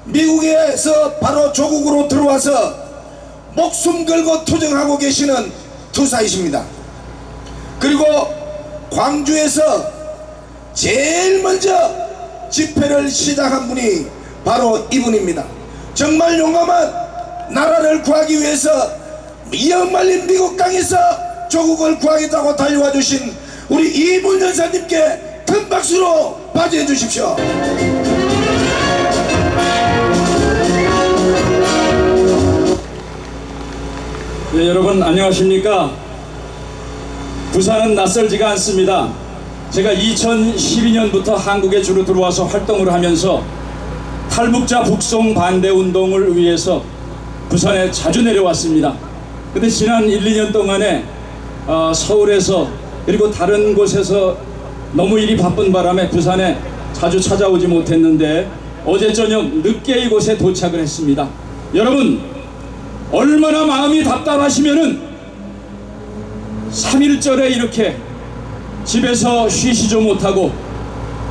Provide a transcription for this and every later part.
미국에서 바로 조국으로 들어와서 목숨 걸고 투쟁하고 계시는 투사이십니다. 그리고 광주에서 제일 먼저 집회를 시작한 분이 바로 이분입니다. 정말 용감한 나라를 구하기 위해서 이어말린 미국 땅에서 조국을 구하겠다고 달려와 주신 우리 이문 여사님께 큰 박수로 맞이해 주십시오. 네, 여러분 안녕하십니까? 부산은 낯설지가 않습니다. 제가 2012년부터 한국에 주로 들어와서 활동을 하면서 탈북자 북송 반대 운동을 위해서 부산에 자주 내려왔습니다. 근데 지난 1, 2년 동안에 서울에서 그리고 다른 곳에서 너무 일이 바쁜 바람에 부산에 자주 찾아오지 못했는데 어제 저녁 늦게 이곳에 도착을 했습니다. 여러분, 얼마나 마음이 답답하시면은 3.1절에 이렇게 집에서 쉬시도 못하고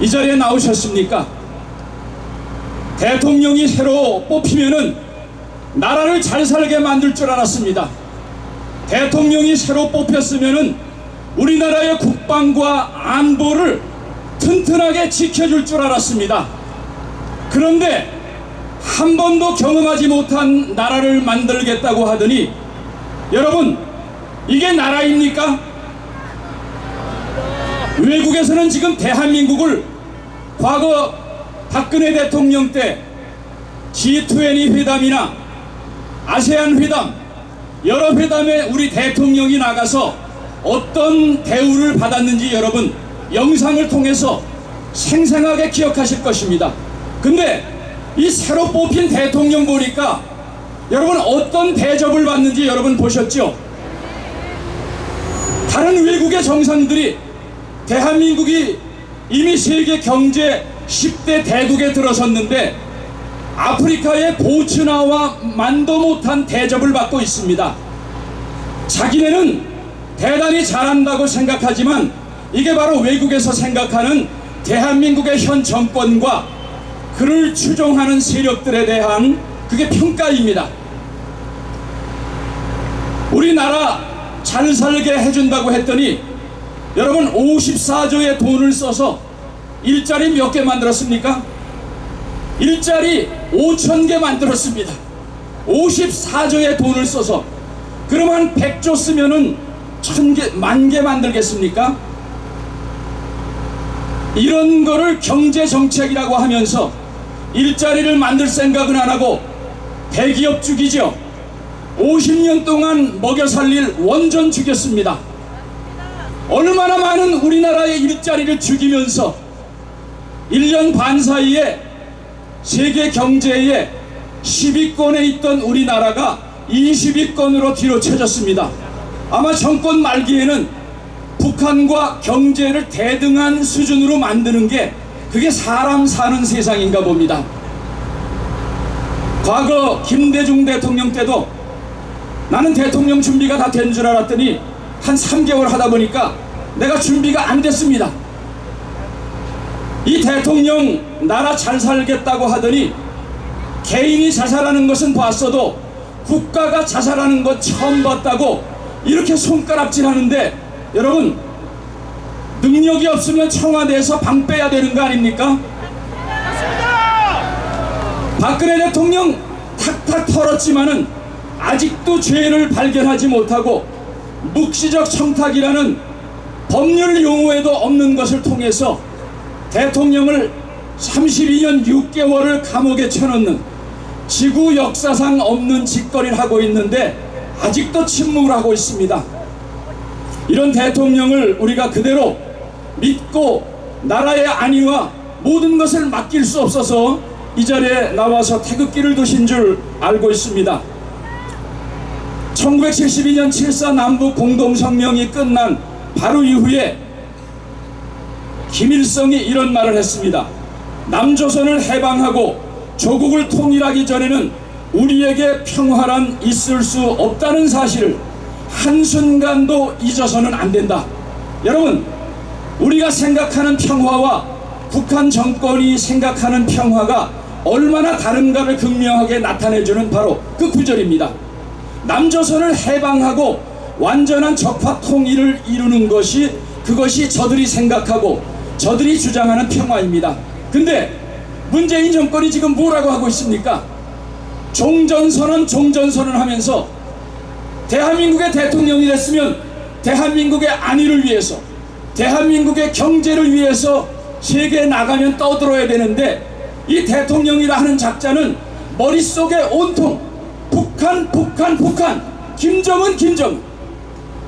이 자리에 나오셨습니까? 대통령이 새로 뽑히면은 나라를 잘 살게 만들 줄 알았습니다. 대통령이 새로 뽑혔으면은 우리나라의 국방과 안보를 튼튼하게 지켜줄 줄 알았습니다. 그런데 한 번도 경험하지 못한 나라를 만들겠다고 하더니 여러분, 이게 나라입니까? 외국에서는 지금 대한민국을 과거 박근혜 대통령 때 G20 회담이나 아세안 회담 여러 회담에 우리 대통령이 나가서 어떤 대우를 받았는지 여러분 영상을 통해서 생생하게 기억하실 것입니다. 근데 이 새로 뽑힌 대통령 보니까 여러분 어떤 대접을 받는지 여러분 보셨죠? 다른 외국의 정상들이 대한민국이 이미 세계 경제 10대 대국에 들어섰는데 아프리카의 보츠나와 만도 못한 대접을 받고 있습니다. 자기네는 대단히 잘한다고 생각하지만 이게 바로 외국에서 생각하는 대한민국의 현 정권과 그를 추종하는 세력들에 대한 그게 평가입니다. 우리나라 잘 살게 해준다고 했더니 여러분 54조의 돈을 써서 일자리 몇 개 만들었습니까? 일자리 5,000개 만들었습니다. 54조의 돈을 써서. 그러면 100조 쓰면은 1,000개, 10,000개 만들겠습니까? 이런 거를 경제정책이라고 하면서 일자리를 만들 생각은 안 하고 대기업 죽이죠. 50년 동안 먹여 살릴 원전 죽였습니다. 얼마나 많은 우리나라의 일자리를 죽이면서 1년 반 사이에 세계 경제의 10위권에 있던 우리나라가 20위권으로 뒤로 쳐졌습니다. 아마 정권 말기에는 북한과 경제를 대등한 수준으로 만드는 게 그게 사람 사는 세상인가 봅니다. 과거 김대중 대통령 때도 나는 대통령 준비가 다 된 줄 알았더니 한 3개월 하다 보니까 내가 준비가 안 됐습니다. 이 대통령 나라 잘 살겠다고 하더니 개인이 자살하는 것은 봤어도 국가가 자살하는 것 처음 봤다고 이렇게 손가락질 하는데 여러분, 능력이 없으면 청와대에서 방 빼야 되는 거 아닙니까? 박근혜 대통령 탁탁 털었지만은 아직도 죄를 발견하지 못하고 묵시적 청탁이라는 법률 용어에도 없는 것을 통해서 대통령을 32년 6개월을 감옥에 쳐넣는 지구 역사상 없는 짓거리를 하고 있는데 아직도 침묵을 하고 있습니다. 이런 대통령을 우리가 그대로 믿고 나라의 안위와 모든 것을 맡길 수 없어서 이 자리에 나와서 태극기를 드신 줄 알고 있습니다. 1972년 7.4 남북 공동성명이 끝난 바로 이후에 김일성이 이런 말을 했습니다. 남조선을 해방하고 조국을 통일하기 전에는 우리에게 평화란 있을 수 없다는 사실을 한순간도 잊어서는 안 된다. 여러분, 우리가 생각하는 평화와 북한 정권이 생각하는 평화가 얼마나 다른가를 극명하게 나타내주는 바로 그 구절입니다. 남조선을 해방하고 완전한 적화 통일을 이루는 것이 그것이 저들이 생각하고 저들이 주장하는 평화입니다. 근데 문재인 정권이 지금 뭐라고 하고 있습니까? 종전선언 하면서 대한민국의 대통령이 됐으면 대한민국의 안위를 위해서, 대한민국의 경제를 위해서 세계에 나가면 떠들어야 되는데, 이 대통령이라 하는 작자는 머릿속에 온통 북한, 김정은.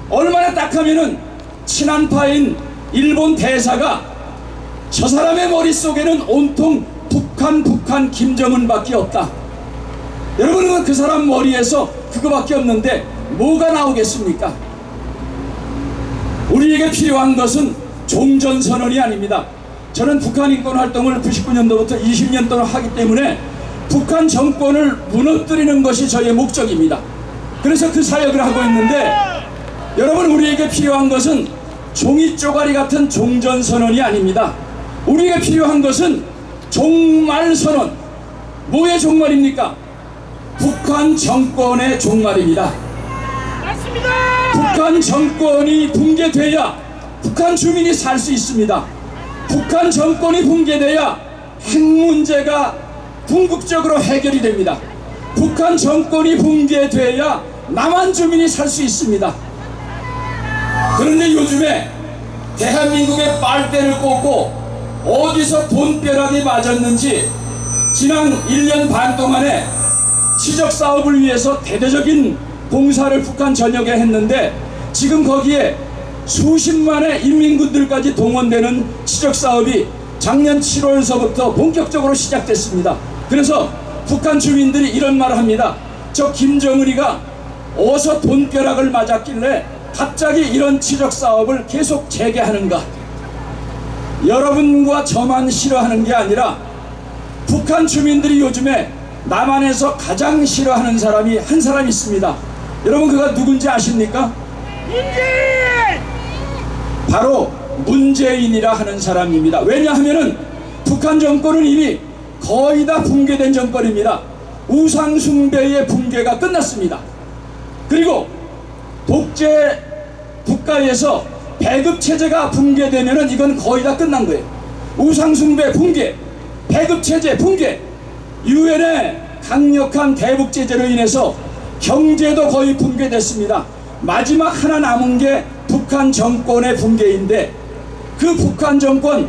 얼마나 딱하면은 친한파인 일본 대사가 저 사람의 머릿속에는 온통 북한, 김정은밖에 없다. 여러분은 그 사람 머리에서 그거밖에 없는데 뭐가 나오겠습니까? 우리에게 필요한 것은 종전선언이 아닙니다. 저는 북한 인권 활동을 99년도부터 20년 동안 하기 때문에 북한 정권을 무너뜨리는 것이 저의 목적입니다. 그래서 그 사역을 하고 있는데, 여러분, 우리에게 필요한 것은 종이 쪼가리 같은 종전선언이 아닙니다. 우리에게 필요한 것은 종말선언. 뭐의 종말입니까? 북한 정권의 종말입니다. 맞습니다. 북한 정권이 붕괴돼야 북한 주민이 살 수 있습니다. 북한 정권이 붕괴돼야 핵 문제가 궁극적으로 해결이 됩니다. 북한 정권이 붕괴돼야 남한 주민이 살 수 있습니다. 그런데 요즘에 대한민국의 빨대를 꽂고 어디서 돈벼락이 맞았는지 지난 1년 반 동안에 치적사업을 위해서 대대적인 봉사를 북한 전역에 했는데, 지금 거기에 수십만의 인민군들까지 동원되는 치적사업이 작년 7월서부터 본격적으로 시작됐습니다. 그래서 북한 주민들이 이런 말을 합니다. 저 김정은이가 어디서 돈벼락을 맞았길래 갑자기 이런 치적사업을 계속 재개하는가. 여러분과 저만 싫어하는 게 아니라 북한 주민들이 요즘에 남한에서 가장 싫어하는 사람이 한 사람 있습니다. 여러분, 그가 누군지 아십니까? 바로 문재인이라 하는 사람입니다. 왜냐하면은 북한 정권은 이미 거의 다 붕괴된 정권입니다. 우상숭배의 붕괴가 끝났습니다. 그리고 독재 국가에서 배급체제가 붕괴되면은 이건 거의 다 끝난 거예요. 우상숭배 붕괴, 배급체제 붕괴, 유엔의 강력한 대북제재로 인해서 경제도 거의 붕괴됐습니다. 마지막 하나 남은 게 북한 정권의 붕괴인데, 그 북한 정권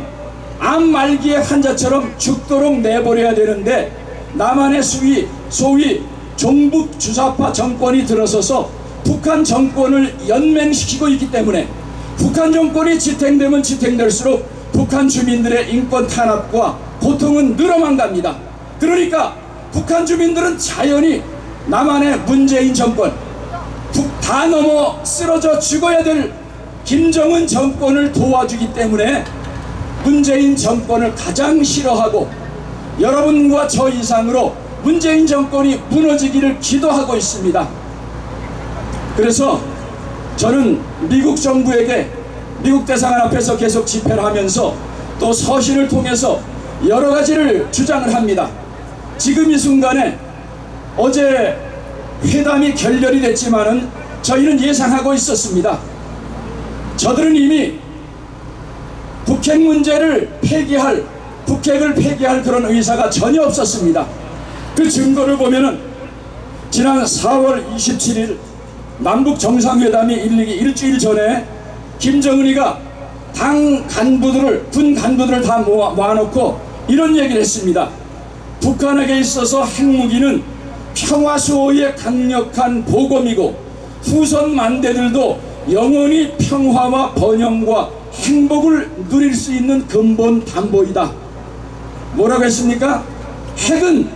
암 말기의 환자처럼 죽도록 내버려야 되는데, 남한의 소위 종북 주사파 정권이 들어서서 북한 정권을 연맹시키고 있기 때문에 북한 정권이 지탱되면 지탱될수록 북한 주민들의 인권 탄압과 고통은 늘어만 갑니다. 그러니까 북한 주민들은 자연히 남한의 문재인 정권, 다 넘어 쓰러져 죽어야 될 김정은 정권을 도와주기 때문에 문재인 정권을 가장 싫어하고, 여러분과 저 이상으로 문재인 정권이 무너지기를 기도하고 있습니다. 그래서 저는 미국 정부에게 미국 대사관 앞에서 계속 집회를 하면서 또 서신을 통해서 여러 가지를 주장을 합니다. 지금 이 순간에 어제 회담이 결렬이 됐지만은 저희는 예상하고 있었습니다. 저들은 이미 북핵 문제를 북핵을 폐기할 그런 의사가 전혀 없었습니다. 그 증거를 보면은 지난 4월 27일 남북 정상회담이 일리기 일주일 전에 김정은이가 군 간부들을 다 모아놓고 이런 얘기를 했습니다. 북한에게 있어서 핵무기는 평화수호의 강력한 보검이고 후손 만대들도 영원히 평화와 번영과 행복을 누릴 수 있는 근본 담보이다. 뭐라고 했습니까? 핵은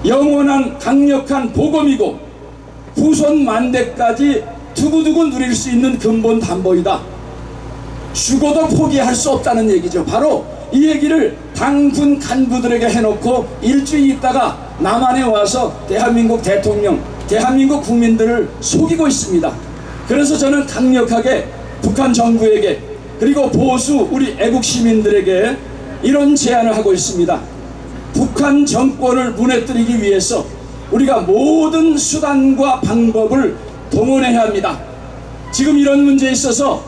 영원한 강력한 보검이고 후손 만대까지 두고두고 누릴 수 있는 근본 담보이다. 죽어도 포기할 수 없다는 얘기죠. 바로 이 얘기를 당군 간부들에게 해놓고 일주일 있다가 남한에 와서 대한민국 대통령, 대한민국 국민들을 속이고 있습니다. 그래서 저는 강력하게 북한 정부에게, 그리고 보수 우리 애국 시민들에게 이런 제안을 하고 있습니다. 북한 정권을 무너뜨리기 위해서 우리가 모든 수단과 방법을 동원해야 합니다. 지금 이런 문제에 있어서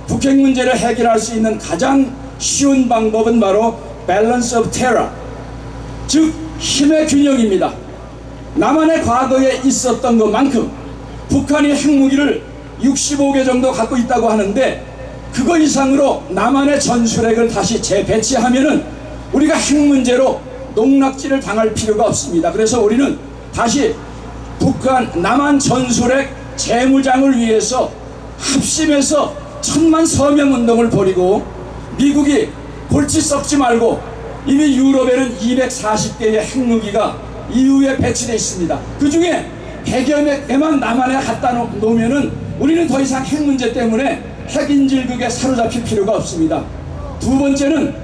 북핵 문제를 해결할 수 있는 가장 쉬운 방법은 바로 밸런스 오브 테러, 즉 힘의 균형입니다. 남한의 과거에 있었던 것만큼 북한이 핵무기를 65개 정도 갖고 있다고 하는데, 그거 이상으로 남한의 전술핵을 다시 재배치하면은 우리가 핵 문제로 농락질을 당할 필요가 없습니다. 그래서 우리는 다시 남한 전술핵 재무장을 위해서 합심해서 천만 서명 운동을 벌이고, 미국이 골치 썩지 말고 이미 유럽에는 240개의 핵무기가 이후에 배치되어 있습니다. 그 중에 100여 개만 남한에 갖다 놓으면은 우리는 더 이상 핵 문제 때문에 핵인질극에 사로잡힐 필요가 없습니다. 두 번째는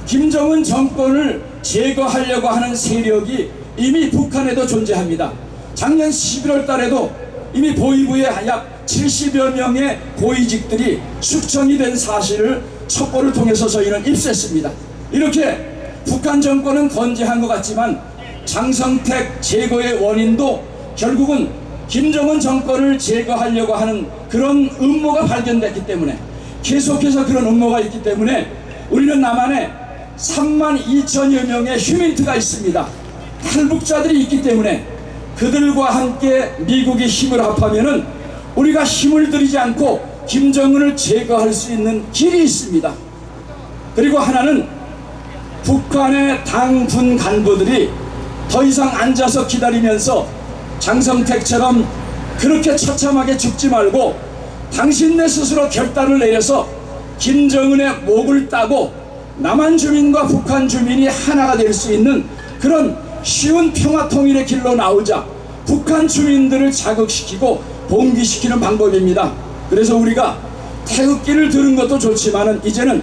김정은 정권을 제거하려고 하는 세력이 이미 북한에도 존재합니다. 작년 11월 달에도 이미 보위부에 약 70여 명의 고위직들이 숙청이 된 사실을 첩보를 통해서 저희는 입수했습니다. 이렇게 북한 정권은 건재한 것 같지만 장성택 제거의 원인도 결국은 김정은 정권을 제거하려고 하는 그런 음모가 발견됐기 때문에, 계속해서 그런 음모가 있기 때문에 우리는 남한에 32,000여 명의 휴민트가 있습니다. 탈북자들이 있기 때문에 그들과 함께 미국이 힘을 합하면은 우리가 힘을 들이지 않고 김정은을 제거할 수 있는 길이 있습니다. 그리고 하나는 북한의 당군 간부들이 더 이상 앉아서 기다리면서 장성택처럼 그렇게 처참하게 죽지 말고 당신네 스스로 결단을 내려서 김정은의 목을 따고 남한 주민과 북한 주민이 하나가 될 수 있는 그런 쉬운 평화 통일의 길로 나오자 북한 주민들을 자극시키고 봉기시키는 방법입니다. 그래서 우리가 태극기를 드는 것도 좋지만은 이제는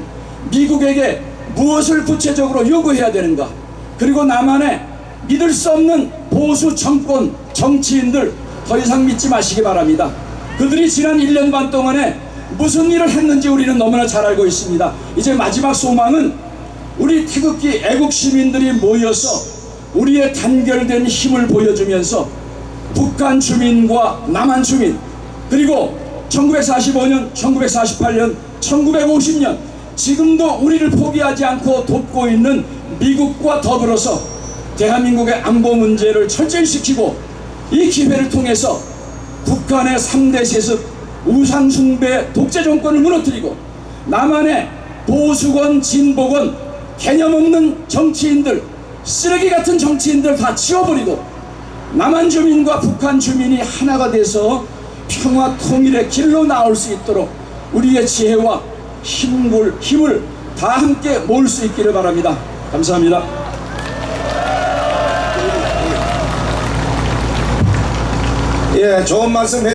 미국에게 무엇을 구체적으로 요구해야 되는가, 그리고 남한에 믿을 수 없는 보수 정권 정치인들 더 이상 믿지 마시기 바랍니다. 그들이 지난 1년 반 동안에 무슨 일을 했는지 우리는 너무나 잘 알고 있습니다. 이제 마지막 소망은 우리 태극기 애국 시민들이 모여서 우리의 단결된 힘을 보여주면서 북한 주민과 남한 주민, 그리고 1945년, 1948년, 1950년 지금도 우리를 포기하지 않고 돕고 있는 미국과 더불어서 대한민국의 안보 문제를 철저히시키고, 이 기회를 통해서 북한의 3대 세습 우상숭배 독재 정권을 무너뜨리고 남한의 보수권 진보권 개념 없는 정치인들, 쓰레기 같은 정치인들 다 지워버리고 남한 주민과 북한 주민이 하나가 돼서 평화 통일의 길로 나올 수 있도록 우리의 지혜와 힘을 다 함께 모을 수 있기를 바랍니다. 감사합니다. 예, 좋은 말씀